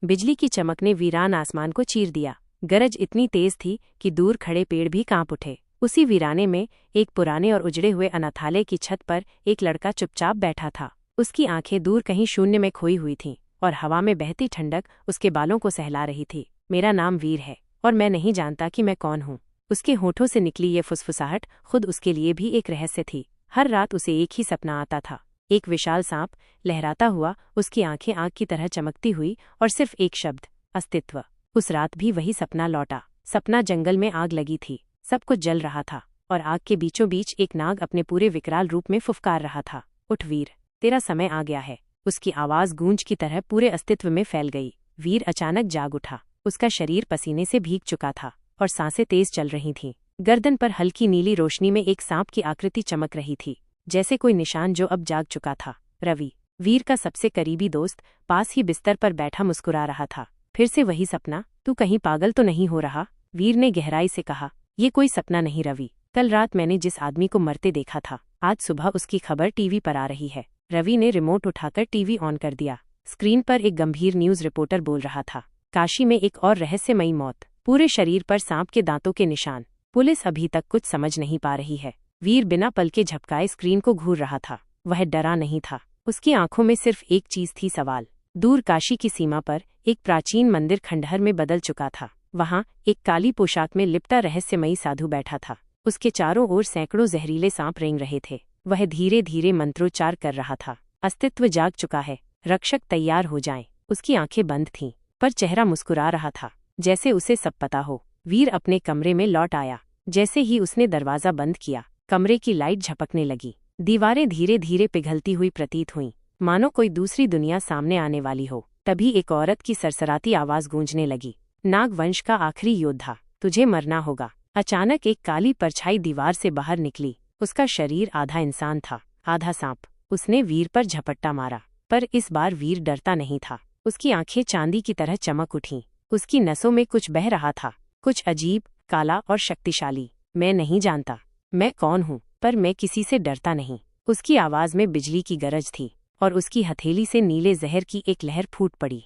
बिजली की चमक ने वीरान आसमान को चीर दिया। गरज इतनी तेज थी कि दूर खड़े पेड़ भी कांप उठे। उसी वीराने में एक पुराने और उजड़े हुए अनाथालय की छत पर एक लड़का चुपचाप बैठा था। उसकी आंखें दूर कहीं शून्य में खोई हुई थीं और हवा में बहती ठंडक उसके बालों को सहला रही थी। मेरा नाम वीर है और मैं नहीं जानता कि मैं कौन हूँ। उसके होठों से निकली ये फुसफुसाहट खुद उसके लिए भी एक रहस्य थी। हर रात उसे एक ही सपना आता था, एक विशाल सांप लहराता हुआ, उसकी आंखें आग की तरह चमकती हुई और सिर्फ एक शब्द, अस्तित्व। उस रात भी वही सपना लौटा। सपना जंगल में आग लगी थी, सब कुछ जल रहा था और आग के बीचों बीच एक नाग अपने पूरे विकराल रूप में फुफकार रहा था। उठ वीर, तेरा समय आ गया है। उसकी आवाज गूंज की तरह पूरे अस्तित्व में फैल गई। वीर अचानक जाग उठा। उसका शरीर पसीने से भीग चुका था और सांसें तेज चल रही थीं। गर्दन पर हल्की नीली रोशनी में एक सांप की आकृति चमक रही थी, जैसे कोई निशान जो अब जाग चुका था। रवि, वीर का सबसे करीबी दोस्त, पास ही बिस्तर पर बैठा मुस्कुरा रहा था। फिर से वही सपना? तू कहीं पागल तो नहीं हो रहा? वीर ने गहराई से कहा। ये कोई सपना नहीं रवि। कल रात मैंने जिस आदमी को मरते देखा था, आज सुबह उसकी खबर टीवी पर आ रही है। रवि ने रिमोट उठाकर टीवी ऑन कर दिया। स्क्रीन पर एक गंभीर न्यूज रिपोर्टर बोल रहा था। काशी में एक और रहस्यमयी मौत, पूरे शरीर पर सांप के दांतों के निशान। पुलिस अभी तक कुछ समझ नहीं पा रही है। वीर बिना पल के झपकाए स्क्रीन को घूर रहा था। वह डरा नहीं था, उसकी आंखों में सिर्फ एक चीज थी, सवाल। दूर काशी की सीमा पर एक प्राचीन मंदिर खंडहर में बदल चुका था। वहां एक काली पोशाक में लिपटा रहस्यमयी साधु बैठा था। उसके चारों ओर सैकड़ों जहरीले सांप रेंग रहे थे। वह धीरे धीरे मंत्रोच्चार कर रहा था। अस्तित्व जाग चुका है, रक्षक तैयार हो जाएं। उसकी आंखें बंद थीं, पर चेहरा मुस्कुरा रहा था, जैसे उसे सब पता हो। वीर अपने कमरे में लौट आया। जैसे ही उसने दरवाजा बंद किया, कमरे की लाइट झपकने लगी। दीवारें धीरे धीरे पिघलती हुई प्रतीत हुईं, मानो कोई दूसरी दुनिया सामने आने वाली हो। तभी एक औरत की सरसराती आवाज गूंजने लगी। नागवंश का आखिरी योद्धा, तुझे मरना होगा। अचानक एक काली परछाई दीवार से बाहर निकली। उसका शरीर आधा इंसान था, आधा सांप। उसने वीर पर झपट्टा मारा, पर इस बार वीर डरता नहीं था। उसकी आंखें चांदी की तरह चमक उठीं। उसकी नसों में कुछ बह रहा था, कुछ अजीब, काला और शक्तिशाली। मैं नहीं जानता मैं कौन हूँ, पर मैं किसी से डरता नहीं। उसकी आवाज में बिजली की गरज थी और उसकी हथेली से नीले जहर की एक लहर फूट पड़ी।